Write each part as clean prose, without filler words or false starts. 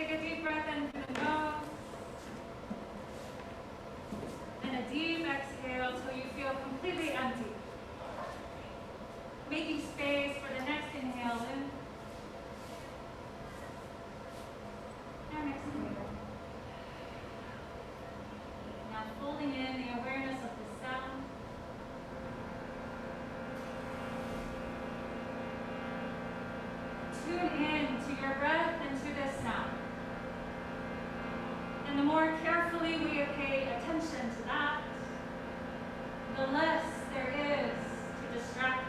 take a deep breath in through the nose. And a deep exhale till you feel completely empty. Making space for the next inhale in. And exhale. Now folding in the awareness of the sound. Tune in to your breath and to this sound. And the more carefully we pay attention to that, the less there is to distract us.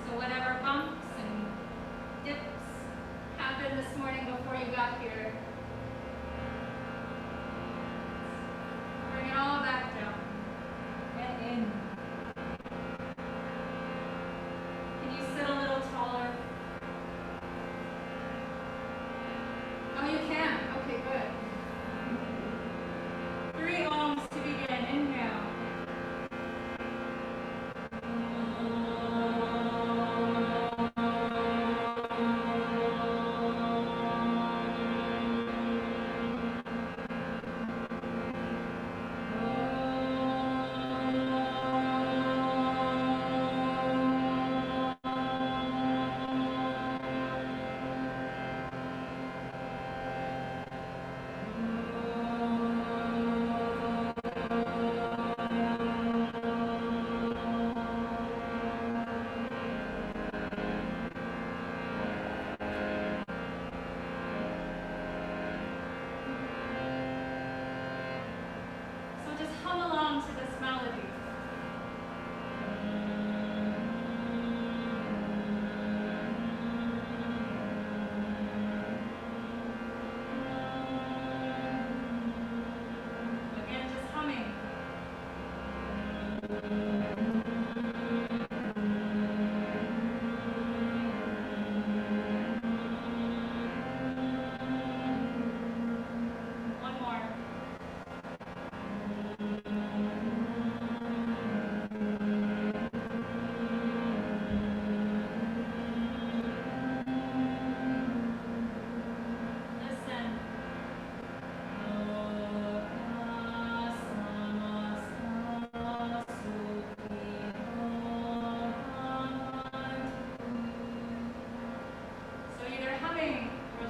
So whatever bumps and dips happened this morning before you got here, bring it all back down and in. Can you sit a little taller? Oh, you can. Okay, good. 3 ohms to begin. Inhale.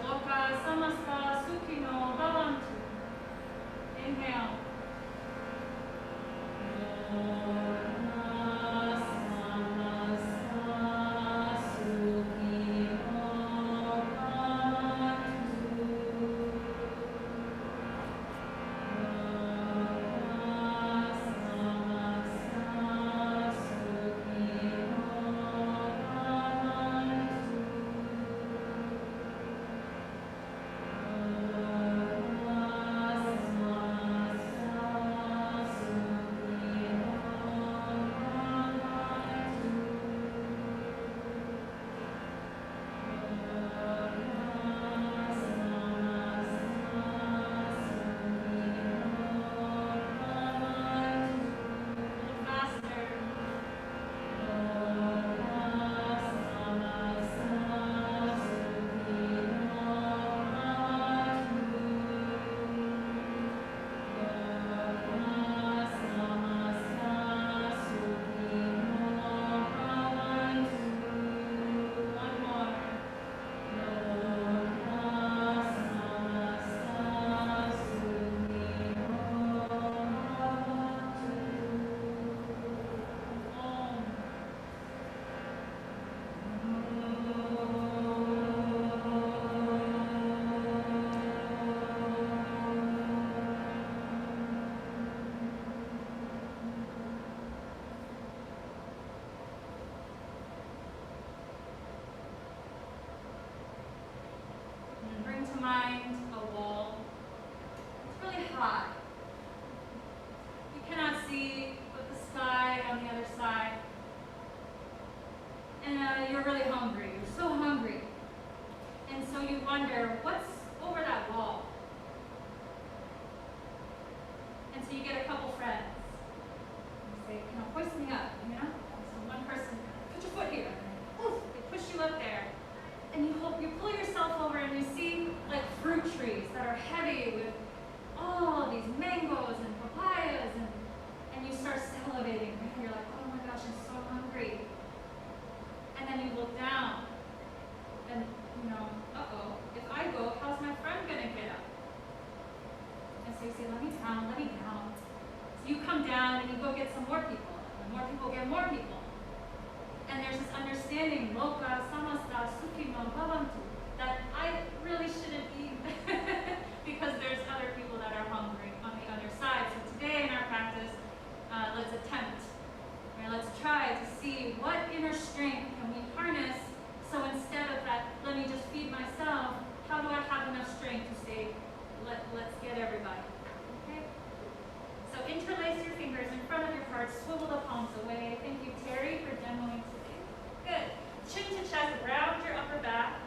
Lokah Samastah Sukhino Bhavantu. Inhale. Lokah Samastah Sukhino Bhavantu. Lokah Samastah Sukhino Bhavantu. To mind a wall. It's really high. You cannot see but the sky on the other side. And you're really hungry. You're so hungry. And so you wonder, what's over that wall? And so you get a couple friends. You say, hoist me up. And Lokah Samastah Sukhino Bhavantu, that I really shouldn't eat because there's other people that are hungry on the other side. So today in our practice, let's attempt, right? Let's try to see what inner strength can we harness. So instead of that, let me just feed myself, how do I have enough strength to say, let's get everybody, okay? So interlace your fingers in front of your heart, swivel the palms away. Thank you, Terry, for demoing today. Good. Chin to chest, round your upper back.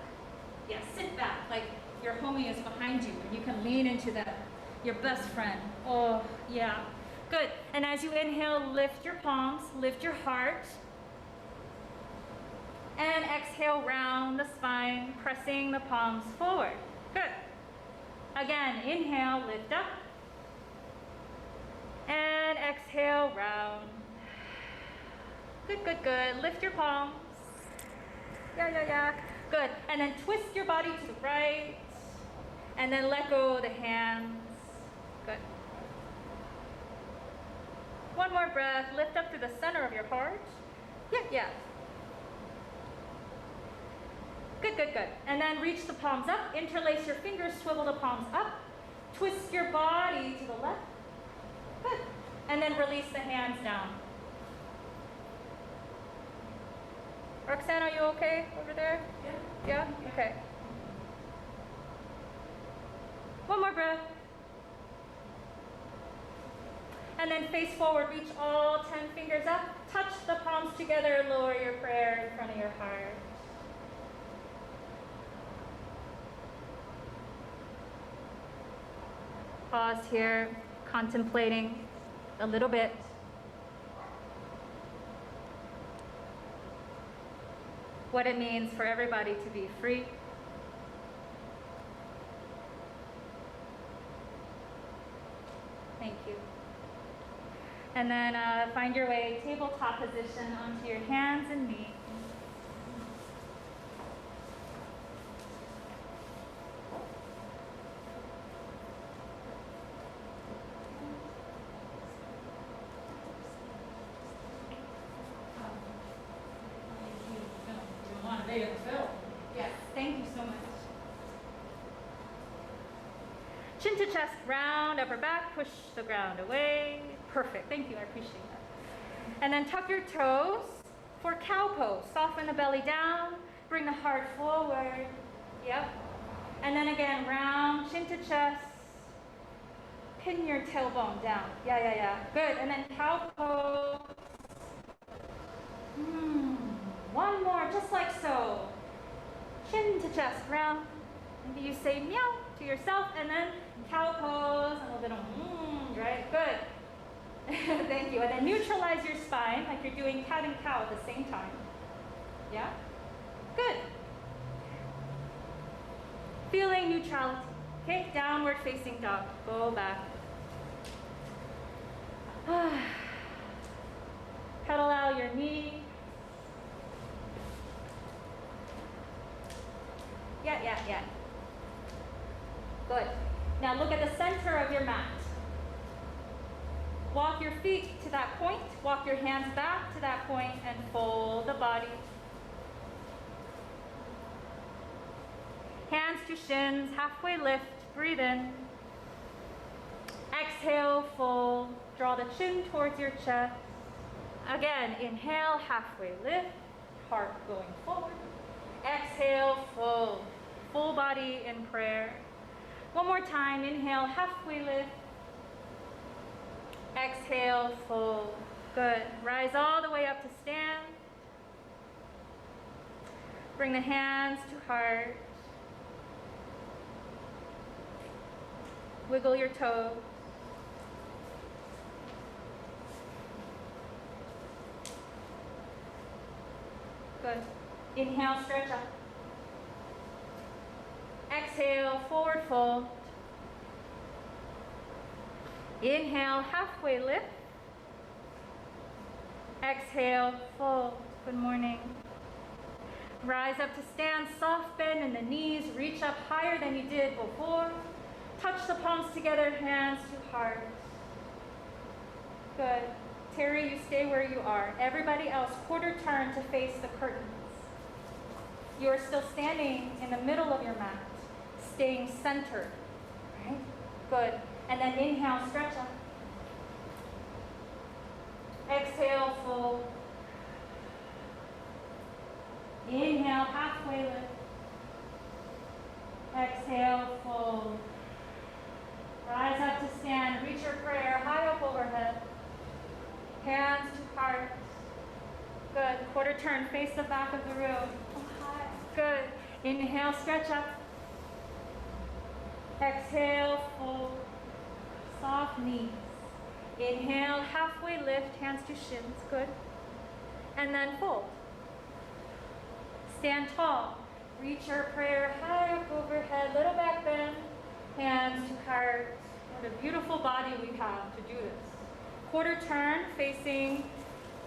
Yeah, sit back, like your homie is behind you, and you can lean into that, your best friend. Oh, yeah. Good. And as you inhale, lift your palms, lift your heart. And exhale, round the spine, pressing the palms forward. Good. Again, inhale, lift up. And exhale, round. Good, good, good. Lift your palms. Yeah. Good. And then twist your body to the right. And then let go of the hands. Good. One more breath. Lift up to the center of your heart. Yeah. Good, good, good. And then reach the palms up. Interlace your fingers. Swivel the palms up. Twist your body to the left. Good. And then release the hands down. Roxanne, are you okay over there? Yeah? Okay. One more breath. And then face forward. Reach all 10 fingers up. Touch the palms together. Lower your prayer in front of your heart. Pause here, contemplating a little bit. What it means for everybody to be free. Thank you. And then find your way, tabletop position, onto your hands and knees. Yes, thank you so much. Chin to chest, round, upper back, push the ground away. Perfect, thank you, I appreciate that. And then tuck your toes for cow pose. Soften the belly down, bring the heart forward. Yep. And then again, round, chin to chest. Pin your tailbone down. Yeah. Good, and then cow pose. One more, just like so. Chin to chest, round. Maybe you say meow to yourself, and then cow pose, and a little bit of right? Good. Thank you. And then neutralize your spine, like you're doing cat and cow at the same time. Yeah? Good. Feeling neutrality. Okay, downward facing dog. Go back. Pedal out your knee. Yeah. Good. Now look at the center of your mat. Walk your feet to that point. Walk your hands back to that point and fold the body. Hands to shins, halfway lift. Breathe in. Exhale, fold. Draw the chin towards your chest. Again, inhale, halfway lift. Heart going forward. Exhale, fold. Full body in prayer. One more time. Inhale, halfway lift. Exhale, fold. Good. Rise all the way up to stand. Bring the hands to heart. Wiggle your toes. Good. Inhale, stretch up. Exhale, forward fold. Inhale, halfway lift. Exhale, fold. Good morning. Rise up to stand, soft bend in the knees. Reach up higher than you did before. Touch the palms together, hands to heart. Good. Terry, you stay where you are. Everybody else, quarter turn to face the curtains. You're still standing in the middle of your mat, staying centered, right? Good. And then inhale, stretch up. Exhale, fold. Inhale, halfway lift. Exhale, fold. Rise up to stand. Reach your prayer high up overhead. Hands to heart. Good. Quarter turn. Face the back of the room. Good. Inhale, stretch up. Exhale, fold. Soft knees. Inhale, halfway lift. Hands to shins. Good. And then fold. Stand tall. Reach your prayer high up overhead. Little back bend. Hands to heart. What a beautiful body we have to do this. Quarter turn, facing,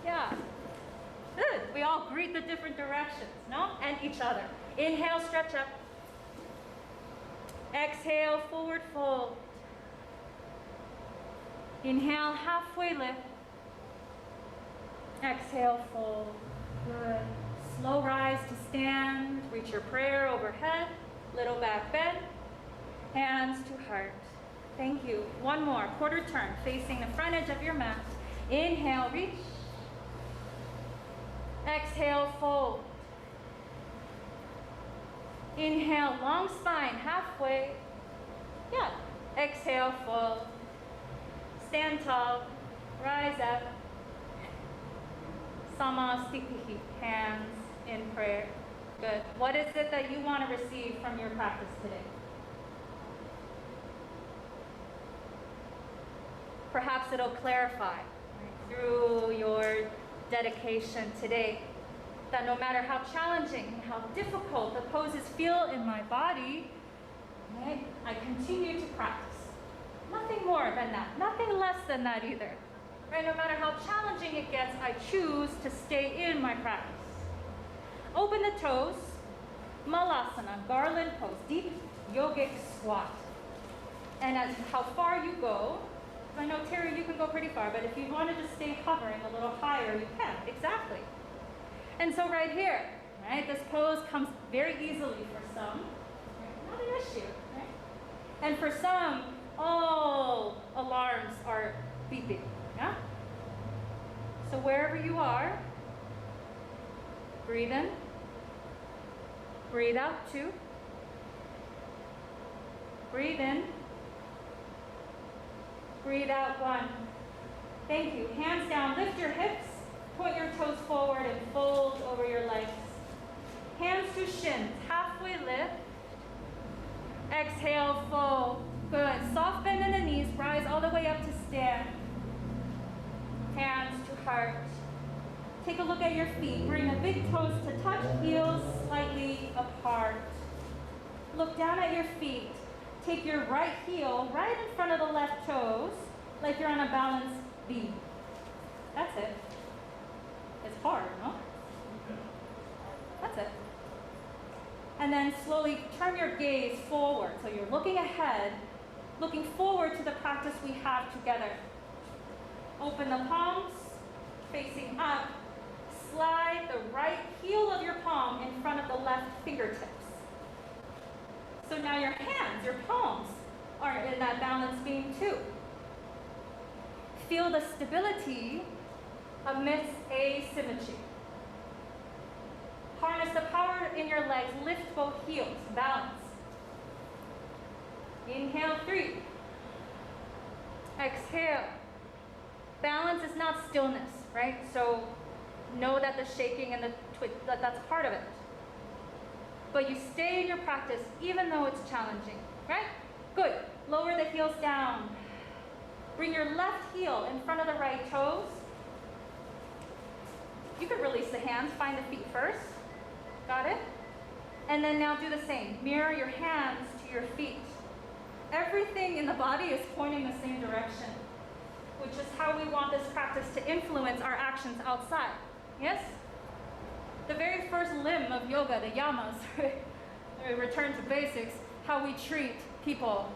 good. We all greet the different directions, no? And each other. Inhale, stretch up. Exhale, forward fold. Inhale, halfway lift. Exhale, fold. Good. Slow rise to stand. Reach your prayer overhead. Little back bend. Hands to heart. Thank you. One more. Quarter turn, facing the front edge of your mat. Inhale, reach. Exhale, fold. Inhale, long spine, halfway. Exhale, fold. Stand tall. Rise up. Samastihi. Hands in prayer. Good. What is it that you want to receive from your practice today? Perhaps it'll clarify through your dedication today that no matter how challenging and how difficult the poses feel in my body, right, I continue to practice. Nothing more than that, nothing less than that either. Right? No matter how challenging it gets, I choose to stay in my practice. Open the toes, Malasana, garland pose, deep yogic squat. And as how far you go, I know, Terry, you can go pretty far, but if you wanted to stay hovering a little higher, you can, exactly. And so right here, right, this pose comes very easily for some, right? Not an issue, right? And for some, all alarms are beeping, yeah? So wherever you are, breathe in, breathe out 2, breathe in, breathe out 1. Thank you. Hands down, lift your hips, point your toes forward and fold over your legs. Hands to shins, halfway lift. Exhale, fold. Good. Soft bend in the knees, rise all the way up to stand. Hands to heart. Take a look at your feet. Bring the big toes to touch, heels slightly apart. Look down at your feet. Take your right heel right in front of the left toes, like you're on a balanced V. That's it. It's hard, no? That's it. And then slowly turn your gaze forward. So you're looking ahead, looking forward to the practice we have together. Open the palms, facing up. Slide the right heel of your palm in front of the left fingertips. So now your hands, your palms, are in that balance beam too. Feel the stability amidst asymmetry. Harness the power in your legs, lift both heels, balance. Inhale, 3. Exhale. Balance is not stillness, right? So know that the shaking and the twitch, that's part of it. But you stay in your practice even though it's challenging, right? Good. Lower the heels down. Bring your left heel in front of the right toes. You can release the hands, find the feet first. Got it? And then now do the same. Mirror your hands to your feet. Everything in the body is pointing the same direction, which is how we want this practice to influence our actions outside. Yes? The very first limb of yoga, the yamas, we return to basics, how we treat people.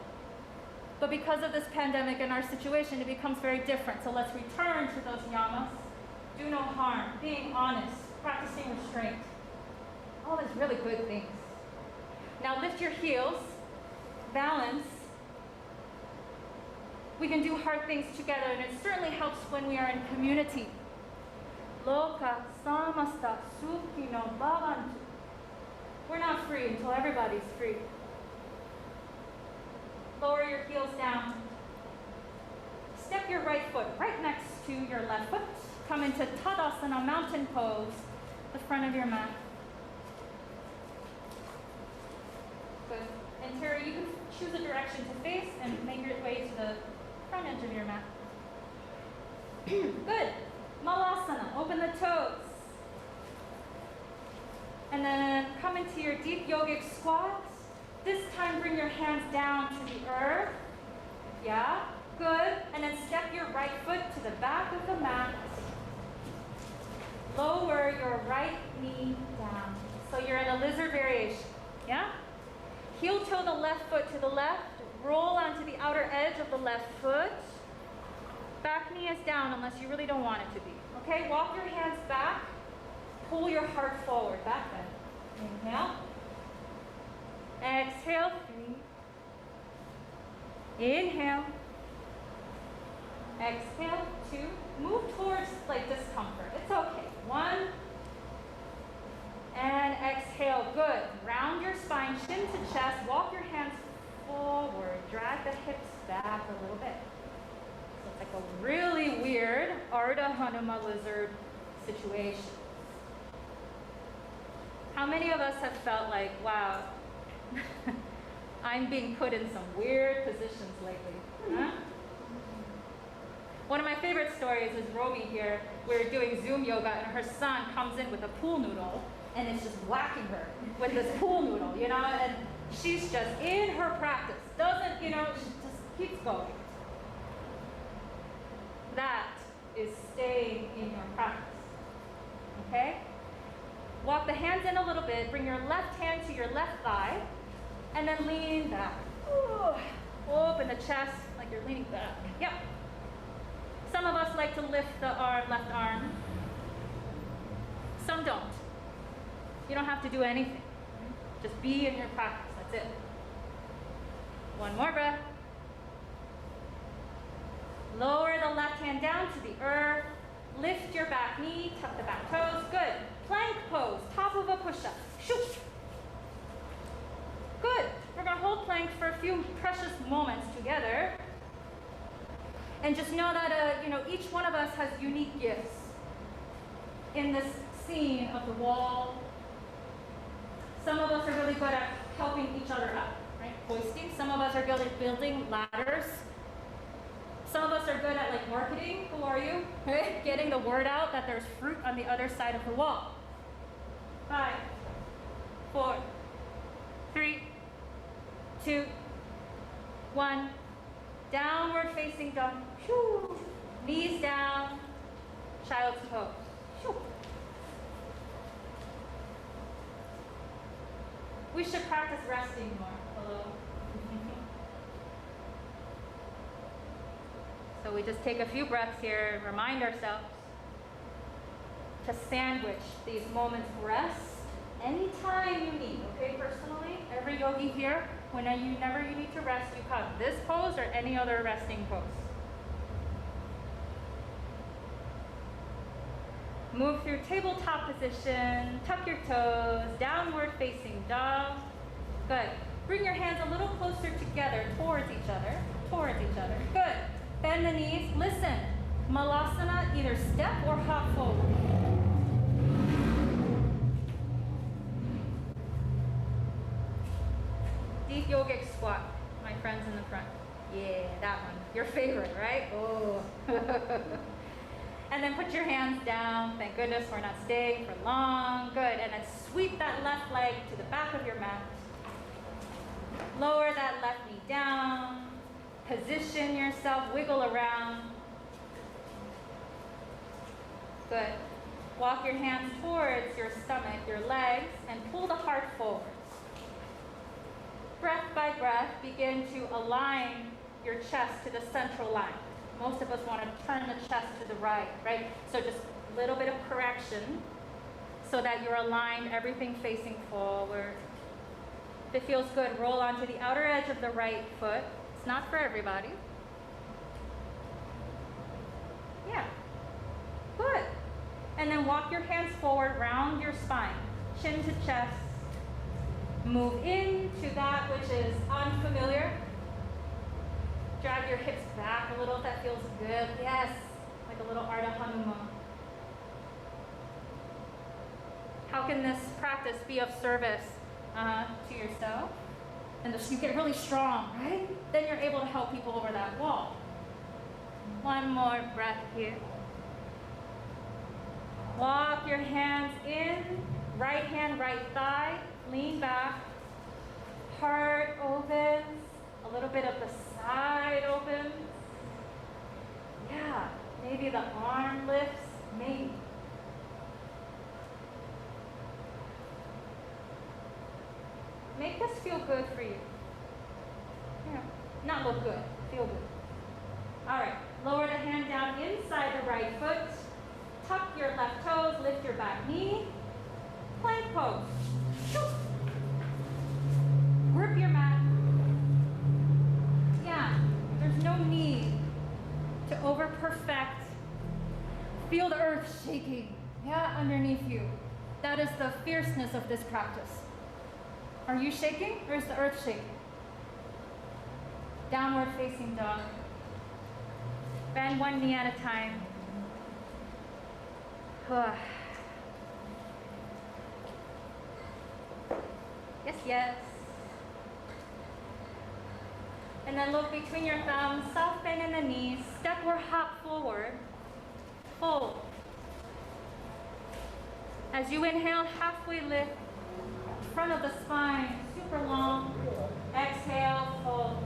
But because of this pandemic and our situation, it becomes very different. So let's return to those yamas. Do no harm, being honest, practicing restraint. All this really good things. Now lift your heels, balance. We can do hard things together, and it certainly helps when we are in community. Lokah Samastah Sukhino Bhavantu. We're not free until everybody's free. Lower your heels down. Step your right foot right next to your left foot. Come into Tadasana, mountain pose, the front of your mat. Good. And Terry, you can choose a direction to face and make your way to the front edge of your mat. Good. Malasana, open the toes. And then come into your deep yogic squat. This time bring your hands down to the earth. Yeah, good. And then step your right foot to the back of the mat. Lower your right knee down. So you're in a lizard variation. Yeah? Heel toe the left foot to the left. Roll onto the outer edge of the left foot. Back knee is down unless you really don't want it to be. Okay, walk your hands back. Pull your heart forward, back bend. Inhale. Exhale, 3. Inhale. Exhale, 2. Move towards like discomfort. It's okay. 1. And exhale, good. Round your spine, chin to chest. Walk your hands forward. Drag the hips back a little bit. So it's like a really weird Ardha Hanuma lizard situation. How many of us have felt like, wow, I'm being put in some weird positions lately? Huh? One of my favorite stories is Romy here. We're doing Zoom yoga and her son comes in with a pool noodle and it's just whacking her with this pool noodle, you know, and she's just in her practice. Doesn't, you know, she just keeps going. That is staying in your practice, okay? Walk the hands in a little bit, bring your left hand to your left thigh, and then lean back. Ooh. Open the chest like you're leaning back. Yep. Some of us like to lift the left arm. Some don't. You don't have to do anything. Just be in your practice, that's it. One more breath. Lower the left hand down to the earth. Lift your back knee, tuck the back toes. Good. Plank pose, top of a push-up. Shoot. Good. We're going to hold plank for a few precious moments together. And just know that you know, each one of us has unique gifts in this scene of the wall. Some of us are really good at helping each other up, right? Hoisting. Some of us are good at building ladders. Some of us are good at like marketing. Who are you? Right? Getting the word out that there's fruit on the other side of the wall. 5, 4, 3, 2, 1. Downward facing dog. Shoo. Knees down. Child's pose. Shoo. We should practice resting more. Hello. So we just take a few breaths here, remind ourselves to sandwich these moments of rest anytime you need, okay, personally? Every yogi here, whenever you need to rest, you come. This pose or any other resting pose. Move through tabletop position, tuck your toes, downward facing dog. Good. Bring your hands a little closer together towards each other, Good. Bend the knees. Listen, Malasana, either step or hop forward. Deep yogic squat, my friends in the front. Yeah, that one. Your favorite, right? Oh. And then put your hands down. Thank goodness we're not staying for long. Good. And then sweep that left leg to the back of your mat. Lower that left knee down. Position yourself, wiggle around. Good. Walk your hands towards your stomach, your legs, and pull the heart forward. Breath by breath, begin to align your chest to the central line. Most of us want to turn the chest to the right? So just a little bit of correction. so that you're aligned, everything facing forward. If it feels good, roll onto the outer edge of the right foot. It's not for everybody. Yeah. Good. And then walk your hands forward, round your spine, chin to chest. Move into that which is unfamiliar. Drag your hips back a little if that feels good. Yes, like a little Ardha Hanuma. How can this practice be of service to yourself? And you get really strong, right? Then you're able to help people over that wall. One more breath here. Walk your hands in, right hand, right thigh, lean back, heart opens, a little bit of the side opens. Yeah, maybe the arm lifts, maybe. Make this feel good for you. Yeah, not look good, feel good. All right, lower the hand down inside the right foot. Tuck your left toes, lift your back knee. Plank pose. Grip your mat. Yeah, there's no need to over-perfect. Feel the earth shaking, yeah, underneath you. That is the fierceness of this practice. Are you shaking or is the earth shaking? Downward facing dog. Bend one knee at a time. Yes, yes. And then look between your thumbs, soft bend in the knees, step or hop forward, fold. As you inhale, halfway lift, front of the spine, super long. Exhale, fold.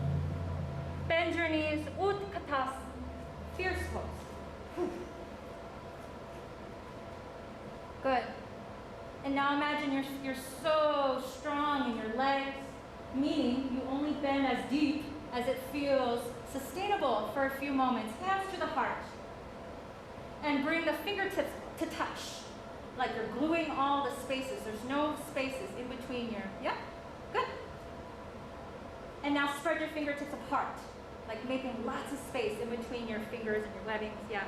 Bend your knees, Utkatasana, fierce pose. Good. And now imagine you're so strong in your legs, meaning you only bend as deep as it feels sustainable for a few moments. Hands to the heart. And bring the fingertips to touch, like you're gluing all the spaces. There's no spaces in between your, yeah? Good. And now spread your fingertips apart, like making lots of space in between your fingers and your webbings, yeah.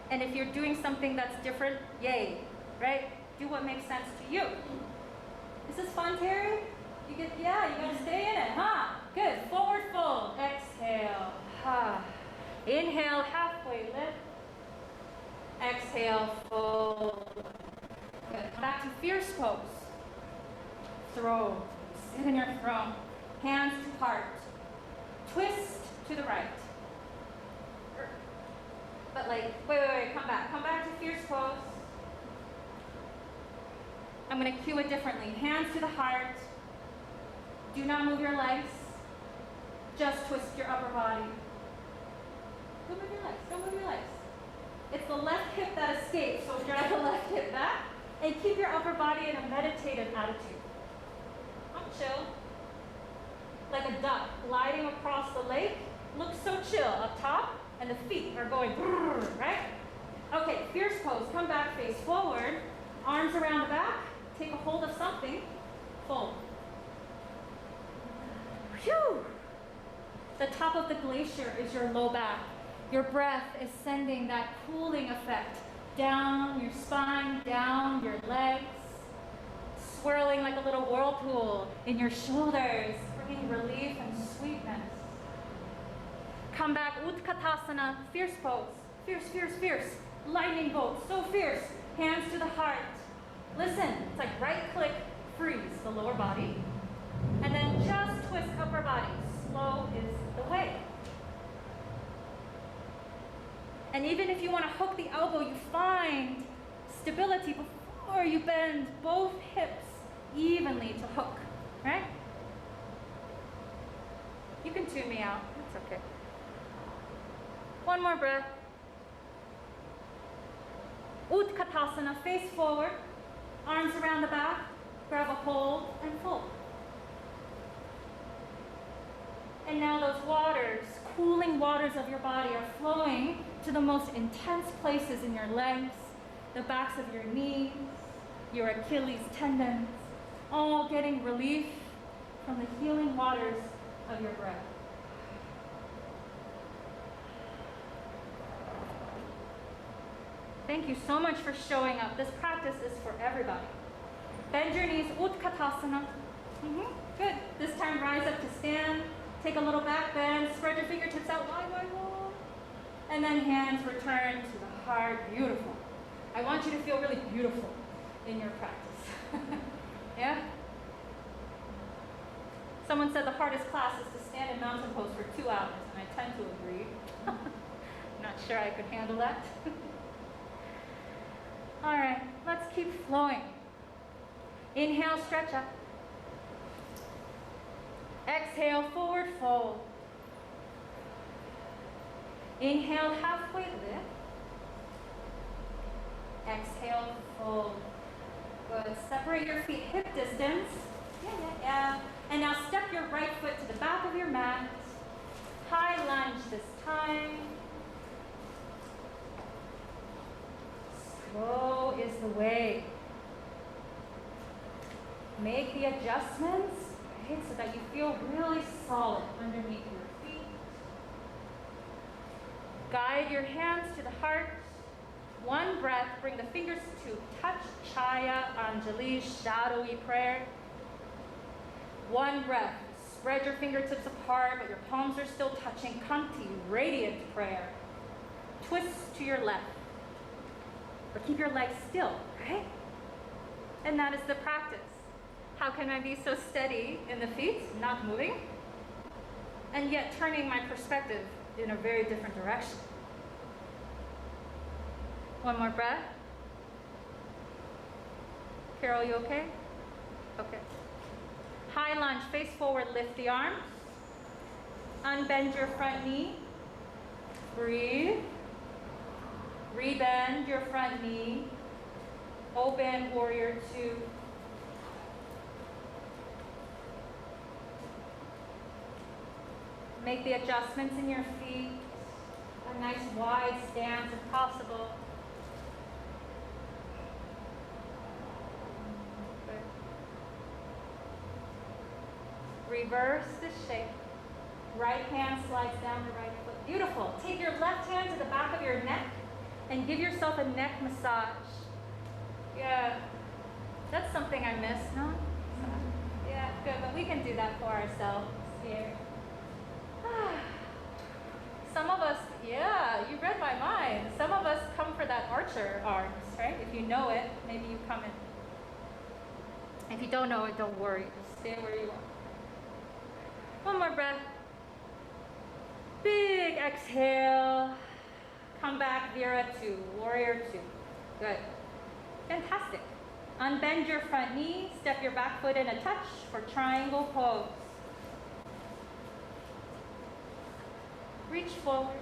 And if you're doing something that's different, yay, right? Do what makes sense to you. Is this fun, Terry? You get, yeah, you gotta stay in it, huh? Good, forward fold, exhale, inhale, halfway lift. Exhale, fold. Good, come back to fierce pose. Throw, sit in your throne. Hands to heart. Twist to the right. But like, wait, come back. Come back to fierce pose. I'm gonna cue it differently. Hands to the heart. Do not move your legs. Just twist your upper body. Don't move your legs, don't move your legs. It's the left hip that escapes, so drag the left hip back and keep your upper body in a meditative attitude. I'm chill. Like a duck gliding across the lake. Looks so chill up top, and the feet are going, right? Okay, fierce pose. Come back, face forward. Arms around the back. Take a hold of something. Fold. Phew! The top of the glacier is your low back. Your breath is sending that cooling effect down your spine, down your legs, swirling like a little whirlpool in your shoulders, bringing relief and sweetness. Come back, Utkatasana, fierce pose. Fierce, fierce, fierce. Lightning bolt, so fierce. Hands to the heart. Listen, it's like right click, freeze the lower body, and then just twist upper body. Slow is the way. And even if you want to hook the elbow, you find stability before you bend both hips evenly to hook, right? You can tune me out, it's okay. One more breath. Utkatasana, face forward, arms around the back, grab a hold and fold. And now those waters, cooling waters of your body are flowing to the most intense places in your legs, the backs of your knees, your Achilles tendons, all getting relief from the healing waters of your breath. Thank you so much for showing up. This practice is for everybody. Bend your knees, Utkatasana. Good. This time rise up to stand. Take a little back bend. Spread your fingertips out wide, wide, wide. And then hands return to the heart. Beautiful. I want you to feel really beautiful in your practice. Yeah? Someone said the hardest class is to stand in mountain pose for 2 hours, and I tend to agree. Not sure I could handle that. All right, let's keep flowing. Inhale, stretch up. Exhale, forward fold. Inhale, halfway lift. Exhale, fold. Good. Separate your feet hip distance. Yeah. And now step your right foot to the back of your mat. High lunge this time. Slow is the way. Make the adjustments, right, so that you feel really solid underneath your feet. Guide your hands to the heart. One breath, bring the fingers to touch Chaya Anjali, shadowy prayer. One breath, spread your fingertips apart, but your palms are still touching. Kanti, radiant prayer. Twist to your left. Or keep your legs still, right? And that is the practice. How can I be so steady in the feet, not moving, and yet turning my perspective in a very different direction? One more breath. Carol, you okay? Okay. High lunge, face forward, lift the arms. Unbend your front knee. Breathe. Rebend your front knee. Open, warrior two. Make the adjustments in your feet. A nice wide stance if possible. Good. Reverse the shape. Right hand slides down the right foot. Beautiful. Take your left hand to the back of your neck and give yourself a neck massage. Yeah. That's something I miss, no? Yeah, good. But we can do that for ourselves here. Some of us, yeah, you read my mind. Some of us come for that archer arms, right? If you know it, maybe you come in. If you don't know it, don't worry. Just stay where you are. One more breath. Big exhale. Come back, Vira 2, warrior 2. Good. Fantastic. Unbend your front knee. Step your back foot in a touch for triangle pose. Reach forward.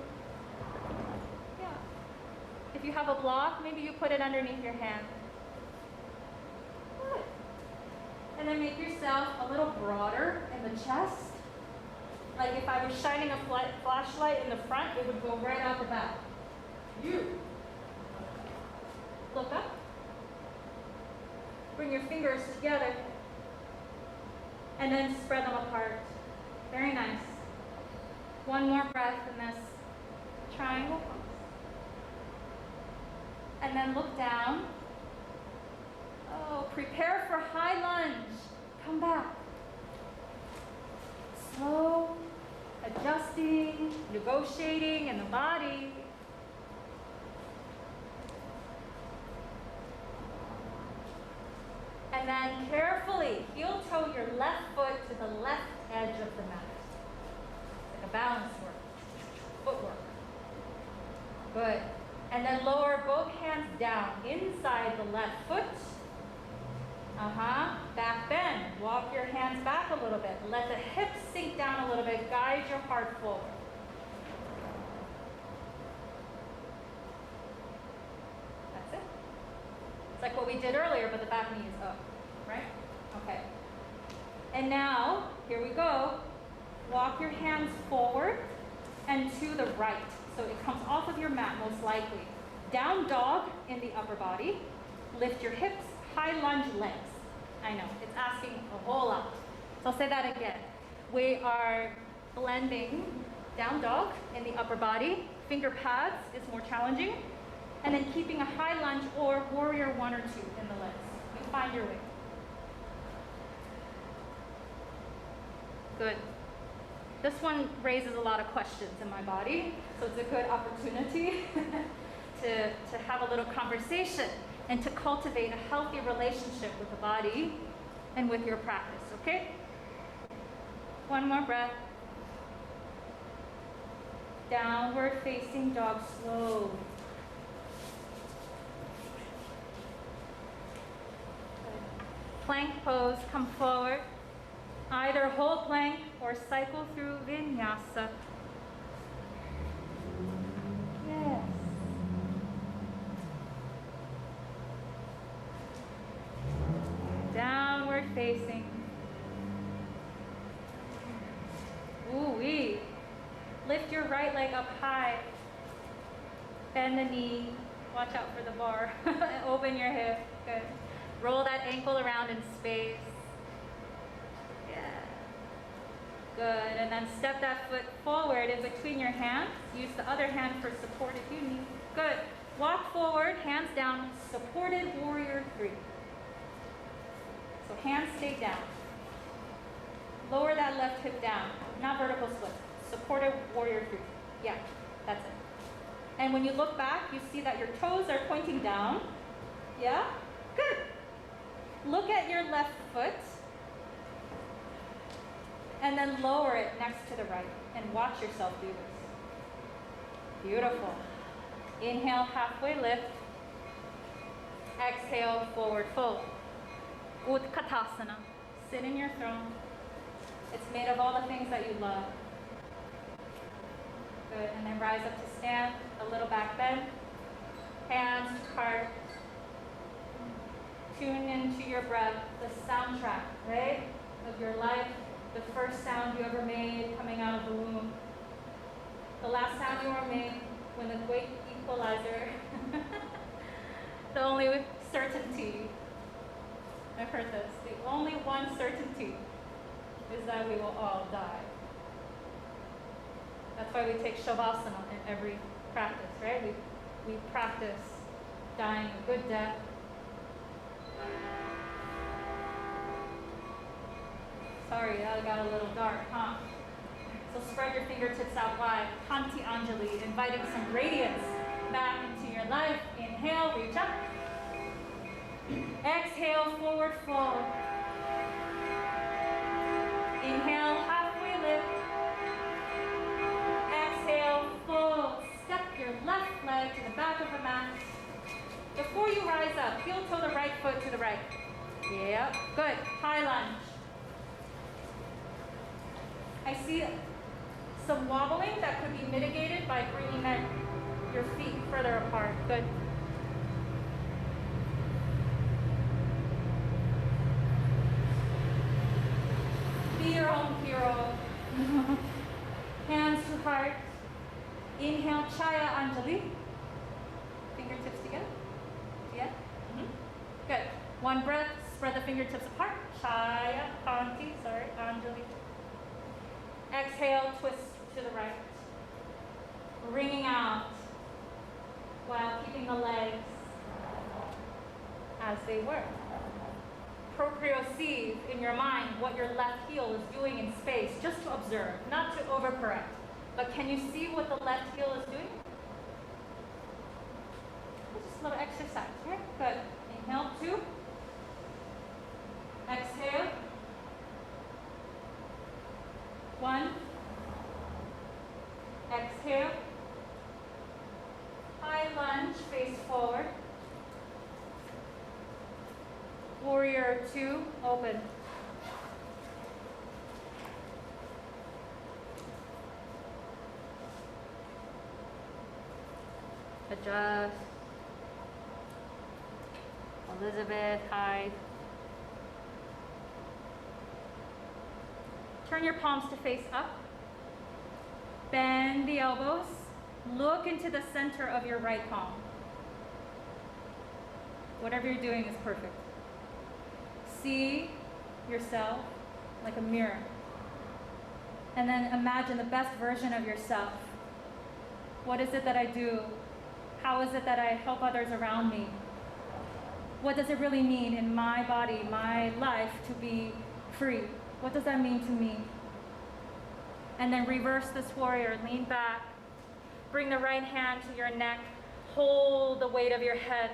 Yeah. If you have a block, maybe you put it underneath your hand. Good. And then make yourself a little broader in the chest. Like if I was shining a flashlight in the front, it would go right out the back. You. Look up. Bring your fingers together. And then spread them apart. Very nice. One more breath in this triangle pose. And then look down. Oh, prepare for high lunge. Come back. Slow, adjusting, negotiating in the body. And then carefully heel toe your left foot to the left edge of the mat. Like a balance work, footwork. Good. And then lower both hands down inside the left foot. Back bend. Walk your hands back a little bit. Let the hips sink down a little bit. Guide your heart forward. That's it. It's like what we did earlier, but the back knee is up, right? Okay. And now, here we go. Walk your hands forward and to the right. So it comes off of your mat most likely. Down dog in the upper body. Lift your hips high lunge legs. I know, it's asking a whole lot. So I'll say that again. We are blending down dog in the upper body. Finger pads is more challenging. And then keeping a high lunge or warrior 1 or 2 in the legs. You find your way. Good. This one raises a lot of questions in my body, so it's a good opportunity to have a little conversation and to cultivate a healthy relationship with the body and with your practice, okay? One more breath. Downward facing dog, slow. Plank pose, come forward. Either hold plank or cycle through Vinyasa. Yes. Downward facing. Ooh-wee. Lift your right leg up high. Bend the knee. Watch out for the bar. Open your hip. Good. Roll that ankle around in space. Yeah. Good. And then step that foot forward in between your hands. Use the other hand for support if you need. Good. Walk forward, hands down. Supported warrior 3. So hands stay down. Lower that left hip down. Not vertical split. Supported warrior 3. Yeah, that's it. And when you look back, you see that your toes are pointing down. Yeah? Good. Look at your left foot. And then lower it next to the right. And watch yourself do this. Beautiful. Inhale, halfway lift. Exhale, forward fold. Utkatasana. Sit in your throne. It's made of all the things that you love. Good. And then rise up to stand. A little back bend. Hands to heart. Tune into your breath. The soundtrack, right? Of your life. The first sound you ever made coming out of the womb. The last sound you ever made when the great equalizer. The only certainty. I've heard this. The only one certainty is that we will all die. That's why we take Shavasana in every practice, right? We practice dying a good death. Sorry, that got a little dark, huh? So spread your fingertips out wide. Kanti Anjali, inviting some radiance back into your life. Inhale, reach up. Exhale, forward fold. Inhale, halfway lift. Exhale, fold. Step your left leg to the back of the mat. Before you rise up, heel toe the right foot to the right. Yep, good. High lunge. I see some wobbling that could be mitigated by bringing your feet further apart. Good. Be your own hero. Hands to heart. Inhale, Chaya Anjali. Fingertips together. Yeah? Mm-hmm. Good. One breath, spread the fingertips apart. Chaya, Kanti, Anjali. Exhale, twist to the right. Wringing out while keeping the legs as they were. Proprioceive in your mind what your left heel is doing in space, just to observe, not to overcorrect. But can you see what the left heel is doing? Just a little exercise, right? Good. Inhale, 2. Exhale. 1. Exhale. High lunge, face forward. Warrior 2, open. Adjust. Elizabeth, hide. Turn your palms to face up. Bend the elbows. Look into the center of your right palm. Whatever you're doing is perfect. see yourself like a mirror. And then imagine the best version of yourself. What is it that I do? How is it that I help others around me? What does it really mean in my body, my life, to be free? What does that mean to me? And then reverse this warrior, lean back, bring the right hand to your neck, hold the weight of your head,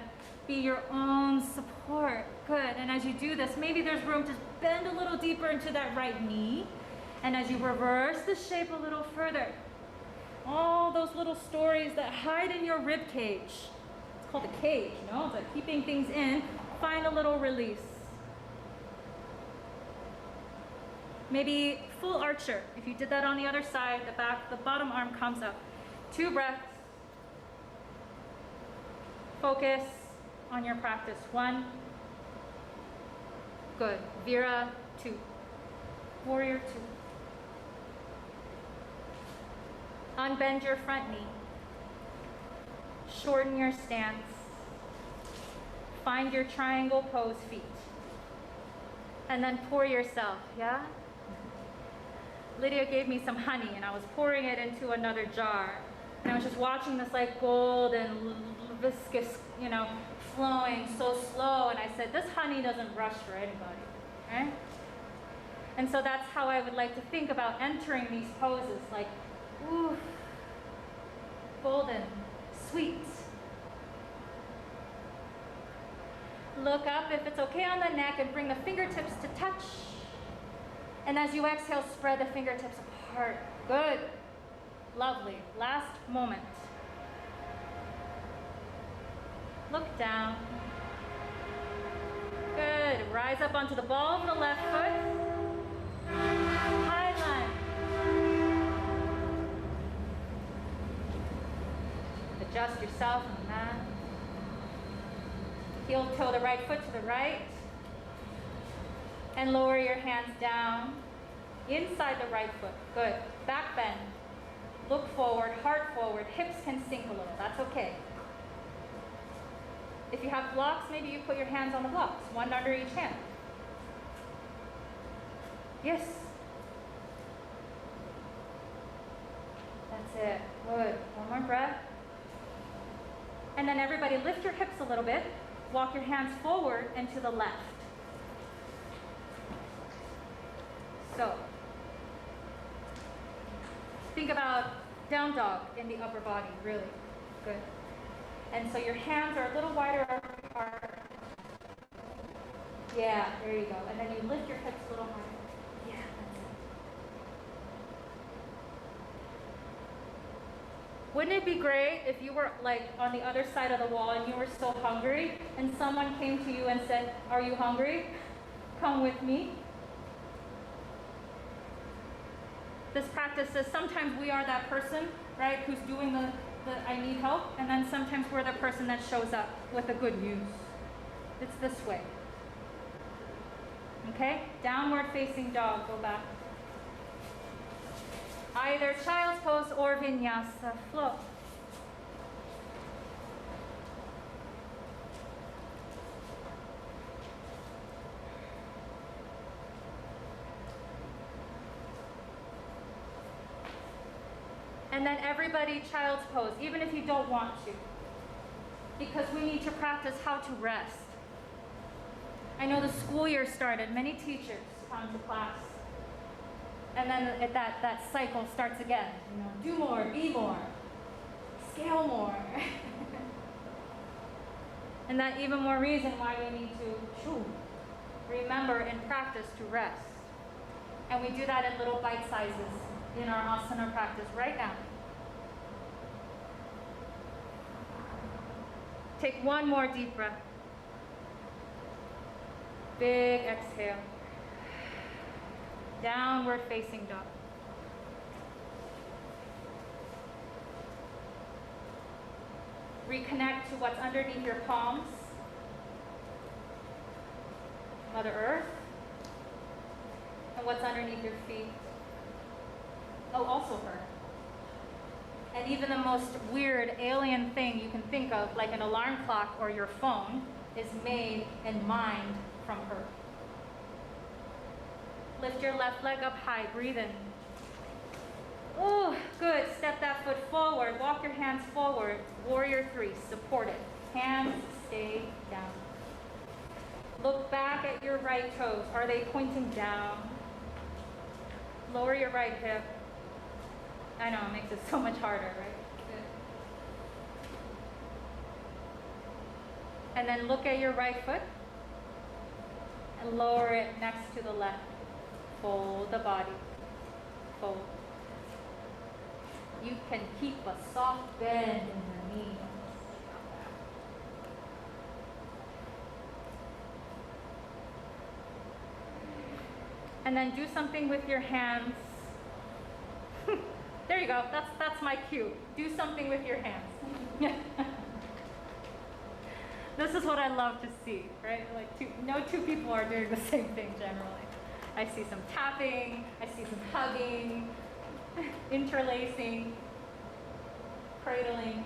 be your own support. Good. And as you do this, maybe there's room to bend a little deeper into that right knee. And as you reverse the shape a little further, all those little stories that hide in your rib cage, it's called a cage, you know, it's like keeping things in, find a little release. Maybe full archer. If you did that on the other side, the bottom arm comes up. 2 breaths. Focus on your practice. 1. Good. Vira, 2. Warrior, 2. Unbend your front knee. Shorten your stance. Find your triangle pose feet. And then pour yourself, yeah? Lydia gave me some honey and I was pouring it into another jar. And I was just watching this like golden, viscous, you know, flowing so slow. And I said, this honey doesn't rush for anybody, right? And so that's how I would like to think about entering these poses, like, ooh, golden, sweet. Look up if it's okay on the neck and bring the fingertips to touch. And as you exhale, spread the fingertips apart. Good. Lovely. Last moment. Look down. Good. Rise up onto the ball of the left foot. High lunge. Adjust yourself on the mat. Heel toe the right foot to the right. And lower your hands down inside the right foot. Good. Back bend. Look forward, heart forward. Hips can sink a little. That's okay. If you have blocks, maybe you put your hands on the blocks, one under each hand. Yes. That's it. Good. One more breath. And then everybody lift your hips a little bit. Walk your hands forward and to the left. So, think about down dog in the upper body, really. Good. And so your hands are a little wider apart. Yeah, there you go. And then you lift your hips a little higher. Yeah, that's it. Wouldn't it be great if you were like on the other side of the wall and you were so hungry and someone came to you and said, "Are you hungry? Come with me." This practice says sometimes we are that person, right, who's doing the I need help, and then sometimes we're the person that shows up with the good news. It's this way. Okay? Downward facing dog, go back. Either child's pose or vinyasa, flow. And then everybody child's pose, even if you don't want to. Because we need to practice how to rest. I know the school year started, many teachers come to class. And then that cycle starts again. You know, do more, be more, scale more. And that even more reason why we need to remember and practice to rest. And we do that in little bite sizes in our asana practice right now. Take one more deep breath. Big exhale. Downward facing dog. Reconnect to what's underneath your palms. Mother Earth. And what's underneath your feet. Oh, also her. And even the most weird alien thing you can think of, like an alarm clock or your phone, is made and mined from her. Lift your left leg up high. Breathe in. Oh, good. Step that foot forward. Walk your hands forward. Warrior 3. Support it. Hands stay down. Look back at your right toes. Are they pointing down? Lower your right hip. I know, it makes it so much harder, right? Good. And then look at your right foot and lower it next to the left. Fold the body. Fold. You can keep a soft bend in your knees. And then do something with your hands. There you go. That's my cue. Do something with your hands. This is what I love to see, right? Like no two people are doing the same thing generally. I see some tapping, I see some hugging, interlacing, cradling.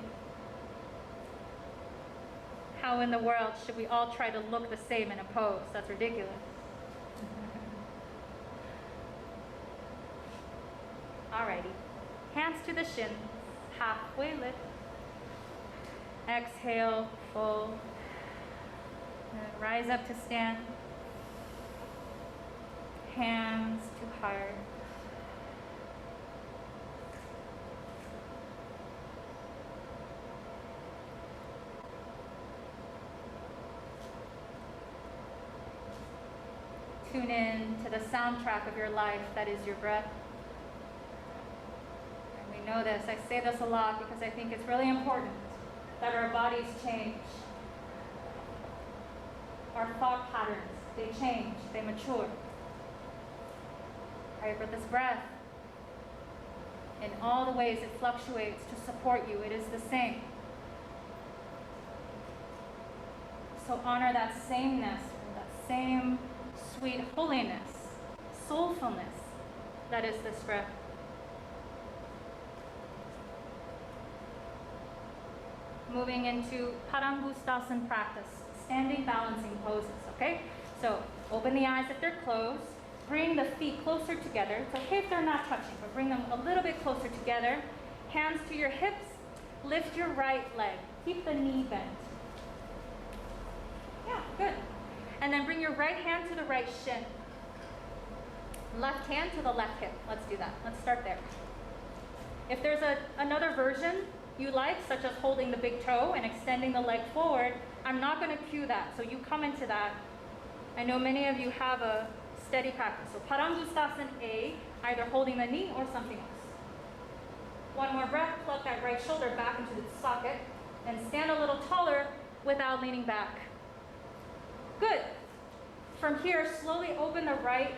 How in the world should we all try to look the same in a pose? That's ridiculous. Alrighty. Hands to the shins, halfway lift. Exhale, fold. And rise up to stand. Hands to heart. Tune in to the soundtrack of your life, that is your breath. And we know this, I say this a lot because I think it's really important that our bodies change. Our thought patterns, they change, they mature. Right, but this breath, in all the ways it fluctuates to support you, it is the same. So honor that sameness, that same sweet holiness, soulfulness that is this breath. Moving into Padangusthasana practice, standing balancing poses, okay? So open the eyes if they're closed. Bring the feet closer together. It's okay if they're not touching, but bring them a little bit closer together. Hands to your hips. Lift your right leg. Keep the knee bent. Yeah, good. And then bring your right hand to the right shin. Left hand to the left hip. Let's do that. Let's start there. If there's another version you like, such as holding the big toe and extending the leg forward, I'm not going to cue that. So you come into that. I know many of you have a steady practice. So Padangusthasana A, either holding the knee or something else. One more breath, pluck that right shoulder back into the socket, and stand a little taller without leaning back. Good. From here, slowly open the right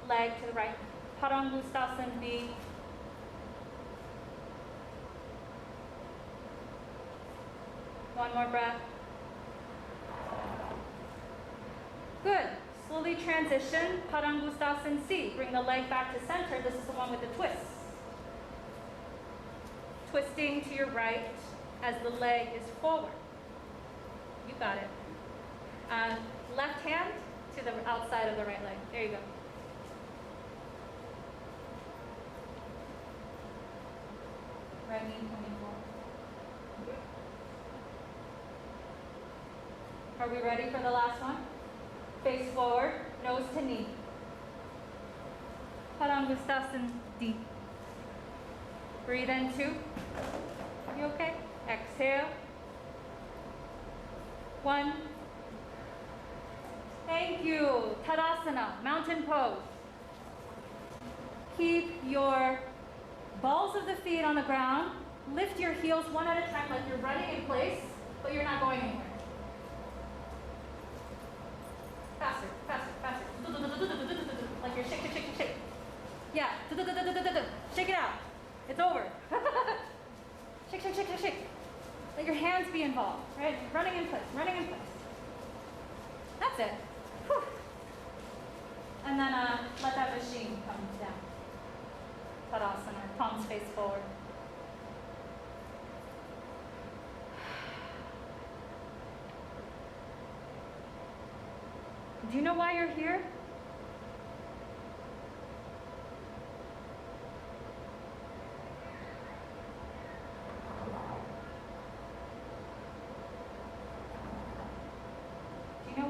leg to the right. Padangusthasana B. One more breath. Good. Slowly transition, Padangusthasana C. Bring the leg back to center. This is the one with the twist. Twisting to your right as the leg is forward. You got it. Left hand to the outside of the right leg. There you go. Right knee coming forward. Are we ready for the last one? Face forward, nose to knee. Padangusthasana D. Breathe in 2. You okay? Exhale. 1. Thank you. Tadasana, mountain pose. Keep your balls of the feet on the ground. Lift your heels one at a time like you're running in place, but you're not going anywhere. Faster, faster, faster. Like you're shake, shake, shake, shake. Yeah. Shake it out. It's over. Shake, shake, shake, shake, shake. Let your hands be involved, right? Running in place, running in place. That's it. Whew. And then let that machine come down. Tadasana, palms face forward. Do you know why you're here?